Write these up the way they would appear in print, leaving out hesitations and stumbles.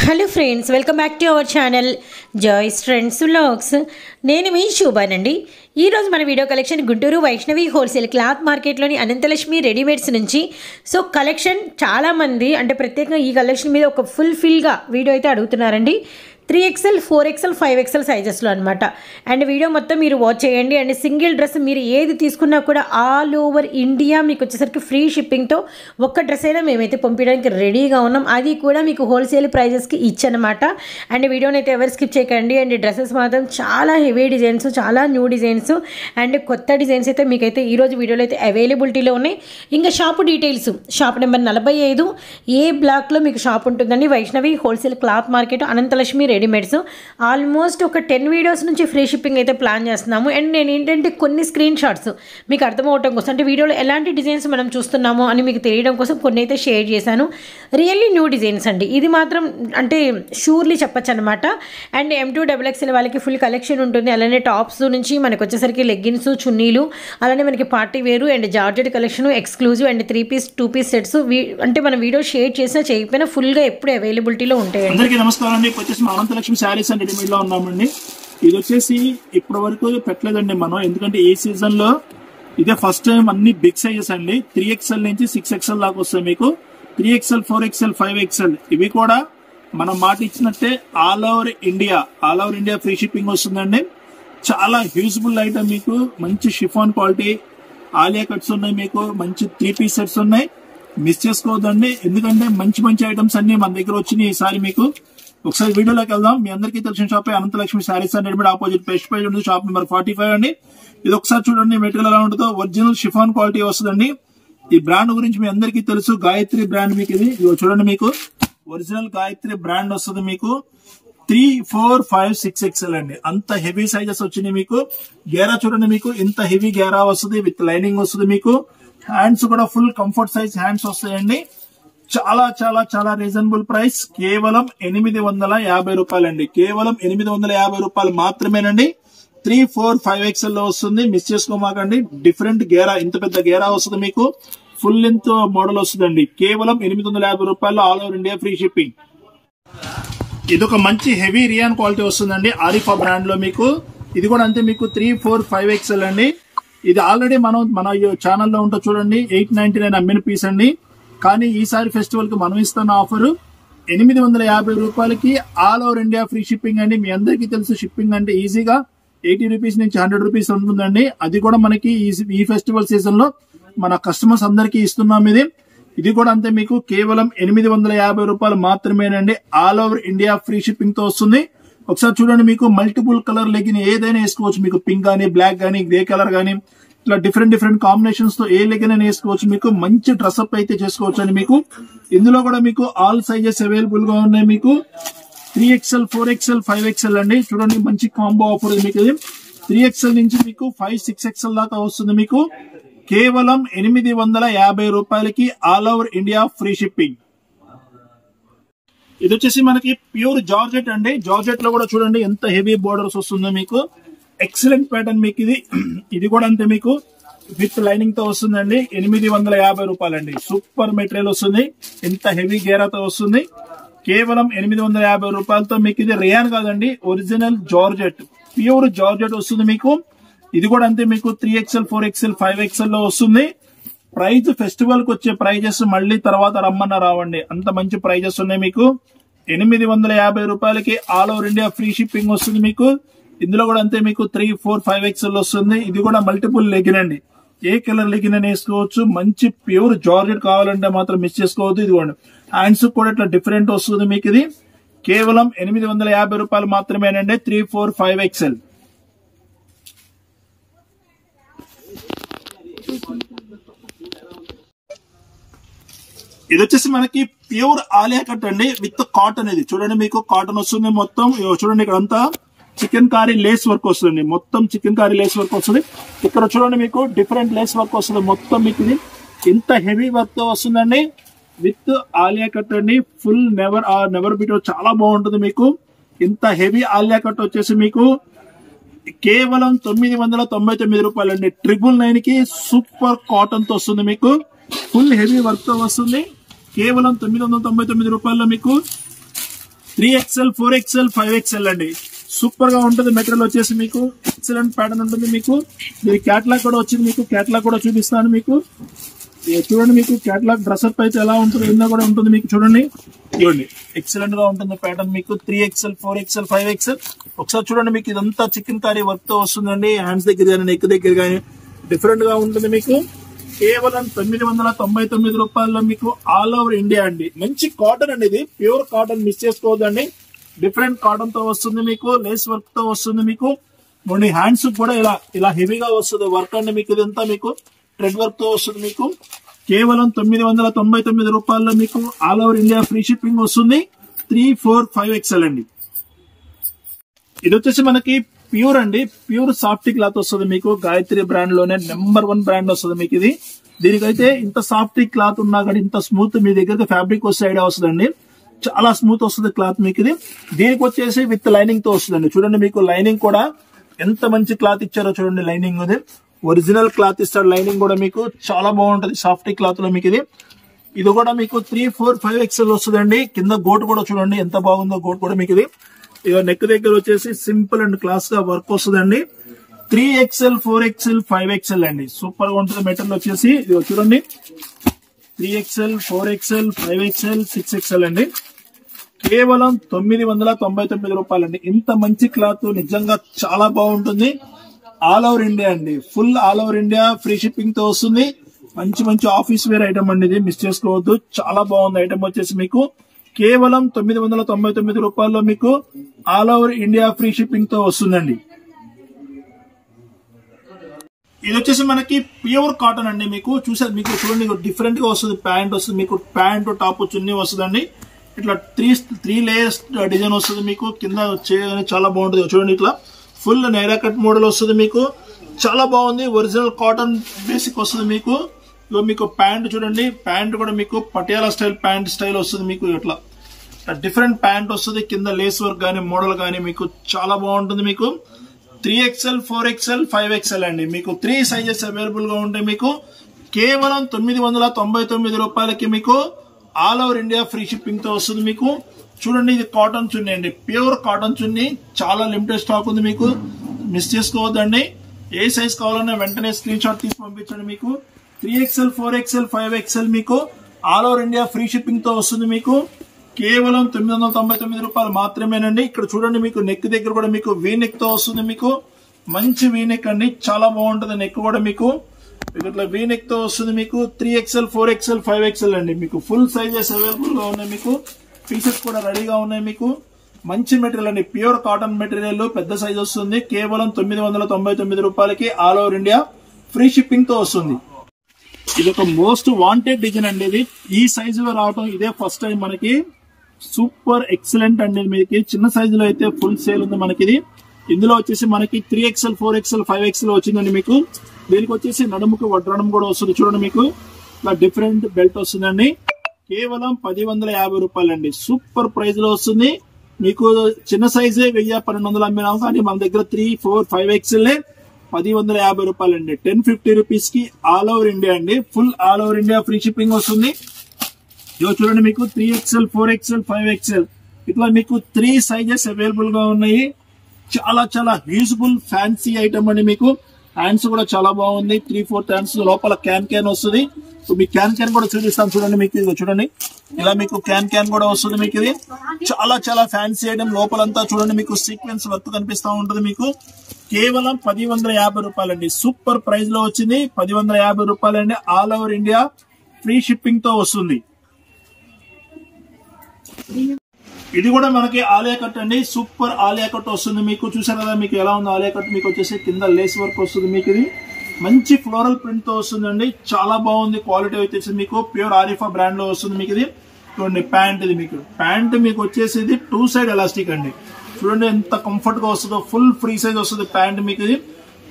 Hello friends, welcome back to our channel Joy's trends vlogs. నేను మీ శోభానండి. ఈరోజు మన video collection Guntur Vaishnavi wholesale cloth మార్కెట్లోని అనంతలక్ష్మి రెడీమేడ్స్ నుంచి. సో కలెక్షన్ చాలామంది అంటే ప్రత్యేకంగా ఈ కలెక్షన్ మీద ఒక ఫుల్ఫిల్గా వీడియో అయితే అడుగుతున్నారండి. 3XL, 4XL, 5XL సైజెస్లో అనమాట. అండ్ వీడియో మొత్తం మీరు వాచ్ చేయండి. అండ్ సింగిల్ డ్రెస్ మీరు ఏది తీసుకున్నా కూడా ఆల్ ఓవర్ ఇండియా మీకు వచ్చేసరికి ఫ్రీ షిప్పింగ్తో ఒక్క డ్రెస్ అయినా మేమైతే పంపించడానికి రెడీగా ఉన్నాం. అది కూడా మీకు హోల్సేల్ ప్రైజెస్కి ఇచ్చనమాట. అండ్ వీడియోని అయితే ఎవరు స్కిప్ చేయకండి. అండ్ డ్రెస్సెస్ మాత్రం చాలా హెవీ డిజైన్స్, చాలా న్యూ డిజైన్స్ అండ్ కొత్త డిజైన్స్ అయితే మీకైతే ఈరోజు వీడియోలో అయితే అవైలబిలిటీలో ఉన్నాయి. ఇంకా shop details, shop number 45 A బ్లాక్లో మీకు షాప్ ఉంటుందండి. Vaishnavi wholesale cloth market, Anantalakshmi readymades. Almost ఒక 10 వీడియోస్ నుంచి ఫ్రీ షిప్పింగ్ అయితే ప్లాన్ చేస్తున్నాము. అండ్ నేను ఏంటంటే కొన్ని స్క్రీన్ షాట్స్ మీకు అర్థమవటం కోసం, అంటే వీడియోలో ఎలాంటి డిజైన్స్ మనం చూస్తున్నామో అని మీకు తెలియడం కోసం కొన్ని అయితే షేర్ చేశాను. రియల్లీ న్యూ డిజైన్స్ అండి. ఇది మాత్రం అంటే షూర్లీ చెప్పచ్చు అనమాట. అండ్ M2XXL వాళ్ళకి ఫుల్ కలెక్షన్ ఉంటుంది. అలానే టాప్స్ నుంచి మనకు వచ్చేసరికి లెగ్గిన్స్, చున్నీలు, అలానే మనకి పార్టీ వేరు and georgette collection, exclusive and 3 piece 2 piece sets అంటే మన వీడియో షేర్ చేసినా చేయకపోయినా ఫుల్గా ఎప్పుడు అవైలబిలిటీలో ఉంటాయండి. అందరికీ నమస్కారం అండి. వచ్చేసి అనంతలక్ష్మి శారీస్ అండ్ రెడీమేడ్ లో ఉన్నామండి. ఇది వచ్చేసి ఇప్పటి వరకు పెట్టలేదండి మనం, ఎందుకంటే ఈ సీజన్ లో ఇదే ఫస్ట్ టైం. అన్ని బిగ్ సైజెస్ అండి. 3XL నుంచి 6XL దాకా వస్తాయి మీకు. 3XL, 4XL, 5XL ఇవి కూడా మనం మాట ఇచ్చినట్టే all over India free shipping వస్తుందండి. చాలా యూజ్ఫుల్ ఐటమ్. మీకు మంచి షిఫాన్ క్వాలిటీ ఆలియా కట్స్ ఉన్నాయి, మీకు మంచి 3 పీస్ సెట్స్ ఉన్నాయి. మిస్ చేసుకోవద్దండి, ఎందుకంటే మంచి ఐటమ్స్ అన్ని మన దగ్గర వచ్చినాయి ఈసారి. మీకు ఒకసారి వీడియోలోకి వెళ్దాం. మీ అందరికీ తెలిసిన shop Anantalakshmi saris and readymade opposite పెస్ట్ పేజ్ ఉంటుంది, షాప్ నెంబర్ 45 అండి. ఇది ఒకసారి చూడండి మెటీరియల్ ఎలా ఉంటుందో. ఒరిజినల్ షిఫాన్ క్వాలిటీ వస్తుందండి. ఈ బ్రాండ్ గురించి మీ అందరికీ తెలుసు, గాయత్రి బ్రాండ్. మీకు ఇది చూడండి, మీకు ఒరిజినల్ గాయత్రి బ్రాండ్ వస్తుంది. మీకు 3, 4, 5, 6XL అండి. అంత హెవీ సైజెస్ వచ్చినాయి మీకు. గేరా చూడండి, మీకు ఇంత హెవీ గేరా వస్తుంది, విత్ లైనింగ్ వస్తుంది. మీకు హ్యాండ్స్ కూడా ఫుల్ కంఫర్ట్ సైజ్ హ్యాండ్స్ వస్తాయండి. చాలా చాలా చాలా రీజనబుల్ ప్రైస్, కేవలం 850 రూపాయలండి. కేవలం 850 రూపాయలు మాత్రమేనండి. 3, 4, 5XL లో వస్తుంది. మిస్ చేసుకోమాకండి. డిఫరెంట్ గేరా, ఇంత పెద్ద గేరా వస్తుంది మీకు. ఫుల్ లెంత్ మోడల్ వస్తుందండి. కేవలం 850 రూపాయలు, all over India free shipping. ఇది ఒక మంచి హెవీ రియాన్ క్వాలిటీ వస్తుందండి, ఆరిఫా బ్రాండ్ లో మీకు. ఇది కూడా అంతే, మీకు 3, 4, 5XL అండి. ఇది ఆల్రెడీ మన ఛానల్లో ఉంటే చూడండి 899 అమ్మిన పీస్ అండి. కానీ ఈసారి ఫెస్టివల్ కి మనం ఇస్తున్న ఆఫర్ 850 రూపాయలకి all over India free shipping అండి. మీ అందరికీ తెలుసు షిప్పింగ్ అంటే ఈజీగా 80 రూపీస్ నుంచి 100 రూపీస్ ఉంటుందండి. అది కూడా మనకి ఈ ఫెస్టివల్ సీజన్ లో మన కస్టమర్స్ అందరికీ ఇస్తున్నాం. ఇది కూడా అంతే, మీకు కేవలం 850 రూపాయలు మాత్రమేనండి. All over India free shipping తో వస్తుంది. ఒకసారి చూడండి, మీకు మల్టిపుల్ కలర్ లెగిన్ ఏదైనా వేసుకోవచ్చు. మీకు పింక్ గానీ, బ్లాక్ గానీ, గ్రే కలర్ గానీ, ఇట్లా డిఫరెంట్ కాంబినేషన్స్ తో ఏ లెగిన్ అయినా వేసుకోవచ్చు. మీకు మంచి డ్రెస్అప్ అయితే చేసుకోవచ్చు అండి. మీకు ఇందులో కూడా మీకు ఆల్ సైజెస్ అవైలబుల్ గా ఉన్నాయి. మీకు 3XL, 4XL, 5XL అండి. చూడండి, మంచి కాంబో ఆఫర్ మీకు. 3XL నుంచి మీకు 5, 6XL దాకా వస్తుంది. మీకు కేవలం 850 రూపాయలకి all over India free shipping. ఇది వచ్చేసి మనకి ప్యూర్ జార్జెట్ అండి. జార్జెట్ లో కూడా చూడండి ఎంత హెవీ బోర్డర్స్ వస్తుందో మీకు. ఎక్సలెంట్ ప్యాటర్న్ మీకు ఇది కూడా అంతే, మీకు విత్ లైనింగ్ తో వస్తుందండి. 850 రూపాయలండి. సూపర్ మెటీరియల్ వస్తుంది, ఎంత హెవీ గేరాతో వస్తుంది. కేవలం 850 రూపాయలతో మీకు. ఇది రియాన్ కాదండి, ఒరిజినల్ జార్జెట్, ప్యూర్ జార్జెట్ వస్తుంది మీకు. ఇది కూడా అంతే, మీకు 3XL, 4XL, 5XL లో వస్తుంది. ప్రైస్ ఫెస్టివల్ కి వచ్చే ప్రైజెస్ మళ్ళీ తర్వాత రమ్మన్నా రావండి, అంత మంచి ప్రైజెస్ ఉన్నాయి మీకు. 850 రూపాయలకి all over India free shipping వస్తుంది మీకు. ఇందులో కూడా అంతే, మీకు 3, 4, 5XL వస్తుంది. ఇది కూడా మల్టిపుల్ లెగిన్ అండి, ఏ కలర్ లెగిన్ అని వేసుకోవచ్చు. మంచి ప్యూర్ జార్జెట్ కావాలంటే మాత్రం మిస్ చేసుకోవద్దు. ఇదిగోండి, హ్యాండ్స్ కూడా ఇట్లా డిఫరెంట్ వస్తుంది మీకు. ఇది కేవలం 850 రూపాయలు మాత్రమేనండి. 3, 4, 5XL. ఇది వచ్చేసి మనకి ప్యూర్ ఆలియా కట్ అండి, విత్ కాటన్. ఇది చూడండి, మీకు కాటన్ వస్తుంది మొత్తం. చూడండి, ఇక్కడ అంతా చికెన్ కారీ లేస్ వర్క్ వస్తుంది. మొత్తం చికెన్ కారీ లేస్ వర్క్ వస్తుంది. ఇక్కడ చూడండి, మీకు డిఫరెంట్ లేస్ వర్క్ వస్తుంది మొత్తం మీకు. ఇది ఎంత హెవీ వర్క్ తో వస్తుందండి, విత్ ఆలియా కట్ అండి. ఫుల్ నెవర్ బీట్, చాలా బాగుంటుంది మీకు. ఇంత హెవీ ఆలియా కట్ వచ్చేసి మీకు కేవలం 999 రూపాయలండి. 999 కి సూపర్ కాటన్ తో వస్తుంది మీకు. ఫుల్ హెవీ వర్క్ తో వస్తుంది. కేవలం 999 రూపాయల్లో మీకు 3XL 4XL 5XL అండి. సూపర్ గా ఉంటుంది. మెటీరియల్ వచ్చేసి మీకు ఎక్సలెంట్ ప్యాటర్న్ ఉంటుంది. మీకు దీని క్యాటలాగ్ కూడా వచ్చింది. మీకు క్యాటలాగ్ కూడా చూపిస్తాను. మీకు చూడండి, మీకు క్యాటలాగ్ డ్రెస్అప్ అయితే ఎలా ఉంటుంది ఏందో కూడా ఉంటుంది. మీకు చూడండి, చూడండి ఎక్సలెంట్ గా ఉంటుంది ప్యాటర్న్. మీకు 3XL 4XL 5XL ఒకసారి చూడండి. మీకు ఇదంతా చికెన్ కర్రీ వర్క్ తో వస్తుందండి. హ్యాండ్స్ దగ్గర కానీ నెక్ దగ్గర కానీ డిఫరెంట్ గా ఉంటుంది. మీకు కేవలం 999 రూపాయల్లో మీకు ఆల్ ఓవర్ ఇండియా అండి. మంచి కాటన్ అండి, ఇది ప్యూర్ కాటన్, మిస్ చేసుకోవద్దండి. డిఫరెంట్ కాటన్ తో వస్తుంది. మీకు లేస్ వర్క్ తో వస్తుంది. మీకు మొన్న హ్యాండ్స్ కూడా ఇలా హెవీగా వస్తుంది వర్క్ అండి. మీకు ఇదంతా మీకు థ్రెడ్ వర్క్ తో వస్తుంది. మీకు కేవలం 999 రూపాయల్లో మీకు all over India free shipping వస్తుంది. 3, 4, 5XL అండి. ఇది వచ్చేసి మనకి ప్యూర్ అండి, ప్యూర్ సాఫ్ట్ క్లాత్ వస్తుంది. మీకు గాయత్రి బ్రాండ్ లోనే నెంబర్ 1 బ్రాండ్ వస్తుంది. మీకు ఇది దీనికైతే ఇంత సాఫ్ట్ క్లాత్ ఉన్నా కానీ ఇంత స్మూత్ మీ దగ్గర ఫ్యాబ్రిక్ వస్తే ఐడియా వస్తుందండి. చాలా స్మూత్ వస్తుంది క్లాత్ మీకు ఇది. దీనికి వచ్చేసి విత్ లైనింగ్ తో వస్తుందండి. చూడండి, మీకు లైనింగ్ కూడా ఎంత మంచి క్లాత్ ఇచ్చారో చూడండి. లైనింగ్ ఇది ఒరిజినల్ క్లాత్ ఇస్తారు. లైనింగ్ కూడా మీకు చాలా బాగుంటది సాఫ్ట్ క్లాత్ లో. మీకు ఇది కూడా మీకు 3, 4, 5XL వస్తుందండి. కింద గోట్ కూడా చూడండి ఎంత బాగుందో. గోట్ కూడా మీకు ఇది నెక్ దగ్గర వచ్చేసి సింపుల్ అండ్ క్లాస్ గా వర్క్ వస్తుందండి. 3XL 4XL 5XL అండి. సూపర్ గా ఉంటుంది మెటీరియల్ వచ్చేసి. ఇది చూడండి, 3XL 4XL 5XL 6XL అండి. కేవలం 999 రూపాయలండి. ఇంత మంచి క్లాత్ నిజంగా చాలా బాగుంటుంది. ఆల్ ఓవర్ ఇండియా అండి, full all over India free shipping తో వస్తుంది. మంచి మంచి ఆఫీస్ వేర్ ఐటమ్ అండి, ఇది మిస్ చేసుకోవద్దు. చాలా బాగుంది ఐటమ్ వచ్చేసి. మీకు కేవలం 999 రూపాయల్లో మీకు all over India free shipping తో వస్తుందండి. ఇది వచ్చేసి మనకి ప్యూర్ కాటన్ అండి. మీకు చూసారు, మీకు చూడండి డిఫరెంట్ గా వస్తుంది. ప్యాంట్ వస్తుంది. మీకు ప్యాంట్ టాప్ చున్నీ వస్తుందండి. ఇట్లా త్రీ లేయర్స్ డిజైన్ వస్తుంది. మీకు కింద చేయగానే చాలా బాగుంటుంది. చూడండి, ఇట్లా ఫుల్ నైరా కట్ మోడల్ వస్తుంది. మీకు చాలా బాగుంది. ఒరిజినల్ కాటన్ బేసిక్ వస్తుంది. మీకు మీకు ప్యాంట్ చూడండి, ప్యాంట్ కూడా మీకు పటియాలా స్టైల్ ప్యాంట్ స్టైల్ వస్తుంది. మీకు ఇట్లా డిఫరెంట్ ప్యాంట్ వస్తుంది. కింద లేస్ వర్క్ గానీ మోడల్ గానీ మీకు చాలా బాగుంటుంది. మీకు 3XL 4XL 5XL అండి. మీకు 3 సైజెస్ అవైలబుల్ గా ఉంటాయి. మీకు కేవలం 999 రూపాయలకి మీకు all over India free shipping తో వస్తుంది. మీకు చూడండి, ఇది కాటన్ చున్నీ అండి, ప్యూర్ కాటన్ చున్నీ. చాలా లిమిటెడ్ స్టాక్ ఉంది. మీకు మిస్ చేసుకోవద్దండి. ఏ సైజ్ కావాలన్నా వెంటనే స్క్రీన్ షాట్ తీసి పంపించండి. మీకు 3XL 4XL 5XL మీకు all over India free shipping తో వస్తుంది. మీకు కేవలం 999 రూపాయలు మాత్రమేనండి. ఇక్కడ చూడండి, మీకు నెక్ దగ్గర కూడా మీకు వీ నెక్ తో వస్తుంది. మీకు మంచి వీ నెక్ అండి, చాలా బాగుంటుంది. నెక్ కూడా మీకు ఇట్లా వీ నెక్ తో వస్తుంది. మీకు 3XL 4XL 5XL అండి. మీకు ఫుల్ సైజెస్ అవైలబుల్ గా ఉన్నాయి. మీకు పీసెస్ కూడా రెడీగా ఉన్నాయి. మీకు మంచి మెటీరియల్ అండి, ప్యూర్ కాటన్ మెటీరియల్, పెద్ద సైజ్ వస్తుంది. కేవలం 999 రూపాయలకి all over India free shipping తో వస్తుంది. ఇది ఒక మోస్ట్ వాంటెడ్ డిజైన్ అండి. ఇది ఈ సైజు రావడం ఇదే ఫస్ట్ టైం మనకి. సూపర్ ఎక్సలెంట్ అండి. మీకు చిన్న సైజు లో అయితే ఫుల్ సేల్ ఉంది మనకి. ఇందులో వచ్చేసి మనకి 3XL 4XL 5XL వచ్చిందండి. మీకు దీనికి వచ్చేసి నడుముకు వడ్రడం కూడా వస్తుంది. చూడండి, మీకు ఇలా డిఫరెంట్ బెల్ట్ వస్తుందండి. కేవలం 1050 రూపాయలండి. సూపర్ ప్రైస్ లో వస్తుంది. మీకు చిన్న సైజే 1000-1200 అమ్మినాం, కానీ మన దగ్గర 3, 4, 5XL 1050 రూపాయలండి. 1050 రూపీస్ కి ఆల్ ఓవర్ ఇండియా అండి. Full all over India free shipping వస్తుంది. ఇదో చూడండి, మీకు 3XL 4XL 5XL ఇట్లా మీకు 3 సైజెస్ అవైలబుల్ గా ఉన్నాయి. చాలా చాలా యూజ్ఫుల్ ఫ్యాన్సీ ఐటమ్ అండి. మీకు హ్యాండ్స్ కూడా చాలా బాగుంది. 3/4 హ్యాండ్స్ లోపల క్యాన్ వస్తుంది. మీ క్యాన్ కూడా చూపిస్తాను. చూడండి, మీకు ఇది చూడండి, ఇలా మీకు క్యాన్ కూడా వస్తుంది. మీకు ఇది చాలా చాలా ఫ్యాన్సీ ఐటమ్. లోపలంతా చూడండి, మీకు సీక్వెన్స్ వర్క్ కనిపిస్తా ఉంటుంది. మీకు కేవలం 1050 రూపాయలండి. సూపర్ ప్రైస్ లో వచ్చింది. 1050 రూపాయలండి. All over India free shipping తో వస్తుంది. ఇది కూడా మనకి ఆలియా కట్ అండి. సూపర్ ఆలియా కట్ వస్తుంది. మీకు చూసారు కదా, మీకు ఎలా ఉంది ఆలియా కట్. మీకు వచ్చేసి కింద లేస్ వర్క్ వస్తుంది. మీకు ఇది మంచి ఫ్లోరల్ ప్రింట్ తో వస్తుందండి. చాలా బాగుంది. క్వాలిటీ వచ్చేసి మీకు ప్యూర్ ఆరిఫా బ్రాండ్ లో వస్తుంది. మీకు ఇది చూడండి, ప్యాంట్. ఇది మీకు ప్యాంట్ మీకు వచ్చేసి ఇది 2 సైడ్ ఎలాస్టిక్ అండి. చూడండి ఎంత కంఫర్ట్ గా వస్తుందో. ఫుల్ ఫ్రీ సైజ్ వస్తుంది ప్యాంట్. మీకు ఇది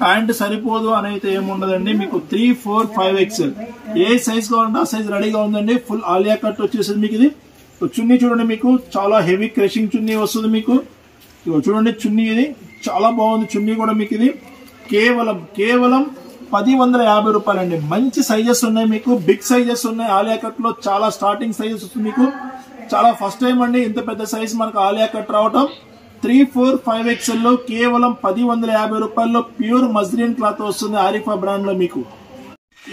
ప్యాంట్ సరిపోదు అని అయితే ఏముండదండి. మీకు 3, 4, 5XL ఏ సైజ్ కావాలంటే ఆ సైజ్ రెడీగా ఉందండి. ఫుల్ ఆలియా కట్ వచ్చేసింది. మీకు ఇది చున్నీ చూడండి, మీకు చాలా హెవీ క్రషింగ్ చున్నీ వస్తుంది. మీకు చూడండి చున్నీ, ఇది చాలా బాగుంది. చున్నీ కూడా మీకు ఇది కేవలం 1050 రూపాయలండి. మంచి సైజెస్ ఉన్నాయి. మీకు బిగ్ సైజెస్ ఉన్నాయి. ఆలియా కట్ లో చాలా స్టార్టింగ్ సైజెస్ వస్తుంది. మీకు చాలా ఫస్ట్ టైం అండి ఇంత పెద్ద సైజ్ మనకు ఆలియా కట్ రావటం. 3, 4, 5 XL లో కేవలం 1,150 రూపాయల్లో ప్యూర్ మజ్లిన్ క్లాత్ వస్తుంది ఆరిఫా బ్రాండ్ లో మీకు.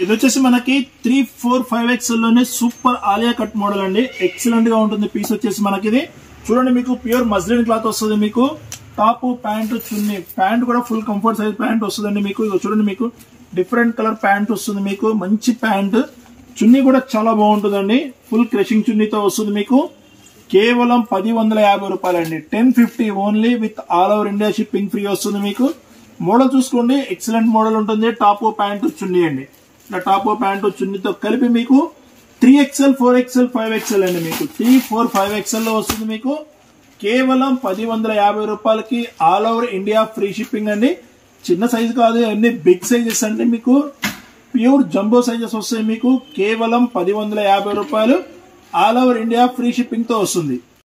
ఇది వచ్చేసి మనకి 3, 4, 5 XL లోనే సూపర్ ఆలియా కట్ మోడల్ అండి. ఎక్సలెంట్ గా ఉంటుంది పీస్ వచ్చేసి మనకి. ఇది చూడండి మీకు ప్యూర్ మజ్లిన్ క్లాత్ వస్తుంది మీకు. టాప్ ప్యాంట్ చున్నీ, ప్యాంట్ కూడా ఫుల్ కంఫర్ట్ సైజ్ ప్యాంట్ వస్తుందండి మీకు. ఇది చూడండి మీకు డిఫరెంట్ కలర్ ప్యాంట్ వస్తుంది మీకు, మంచి ప్యాంట్. చున్నీ కూడా చాలా బాగుంటుందండి, ఫుల్ క్రషింగ్ చున్నీతో వస్తుంది మీకు. కేవలం 1,150 రూపాయలండి. 1050 only with all over India shipping free వస్తుంది మీకు. మోడల్ చూసుకోండి ఎక్సలెంట్ మోడల్ ఉంటుంది. టాప్ ప్యాంట్ చున్నీ అండి, ఇలా టాప్ ప్యాంట్ చున్నీతో కలిపి మీకు 3XL, 4XL, 5XL అండి మీకు. 3, 4, 5XL లో వస్తుంది మీకు. కేవలం 1,150 రూపాయలకి all over India free shipping అండి. చిన్న సైజు కాదు, అన్ని బిగ్ సైజెస్ అండి మీకు. ప్యూర్ జంబో సైజెస్ వస్తాయి మీకు. కేవలం 1,150 రూపాయలు all over India free shipping తో వస్తుంది.